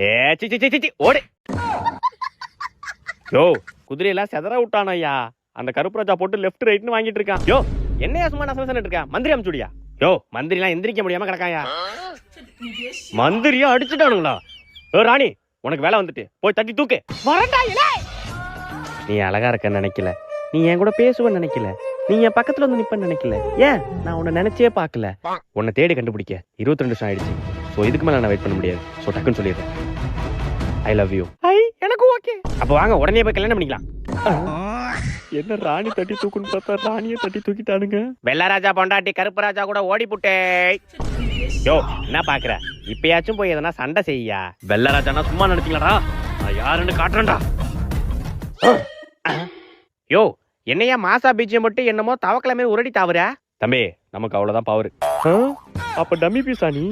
A C C C C, C ஓடு. யோ குதிரையெல்லாம் செதற விட்டான ஐயா. அந்த கருப்பு ராஜா போட்டு லெஃப்ட் ரைட்னு வாங்கிட்டு இருக்கான். யோ என்னையா சும்மா நசனசன்னு இருக்க? மந்திரி அமுச்சுடியா? யோ மந்திரிலாம் எந்திரிக்க முடியாம கிடக்காயா? மந்திரியா அடிச்சுட்டானுங்களா? ஓ ராணி உனக்கு வேலை வந்துட்டு போய் தட்டி தூக்கு. வரண்டா இலே. நீ அழகா இருக்க நினைக்கல, நீ என் கூட பேசுவன்னு நினைக்கல, நீ என் பக்கத்துல வந்து நிப்பன்னு நினைக்கல. ஏன் நான் உன்னை நினைச்சே பார்க்கல. உன்னை தேடி கண்டுபிடிக்க 22 நிமிஷம் ஆயிடுச்சு. சோ இதுக்கு மேல நான் வெயிட் பண்ண முடியாது. சோ டக்குன்னு சொல்லிடுறேன், ஐ லவ் யூ. ஐ எனக்கு ஓகே. அப்ப வாங்க உடனே போய் கல்யாணம் பண்ணிக்கலாம். என்ன ராணி தட்டி தூக்குன்னு பார்த்தா ராணியை தட்டி தூக்கிட்டானுங்க. வெள்ளராஜா பொண்டாட்டி கருப்பு ராஜா கூட ஓடி புட்டே. யோ என்ன பாக்குற? இப்பயாச்சும் போய் எதனா சண்டை செய்யா. வெள்ளராஜானா சும்மா நினைச்சீங்களா? நான் யாருன்னு காட்டுறேன்டா. யோ என்னையா மாசா பீச்சியம் மட்டும் என்னமோ தவக்கல மாதிரி உரடி தாவுற? தம்பி நமக்கு அவ்வளவுதான் பவர். அப்ப டம்மி பீஸா நீ?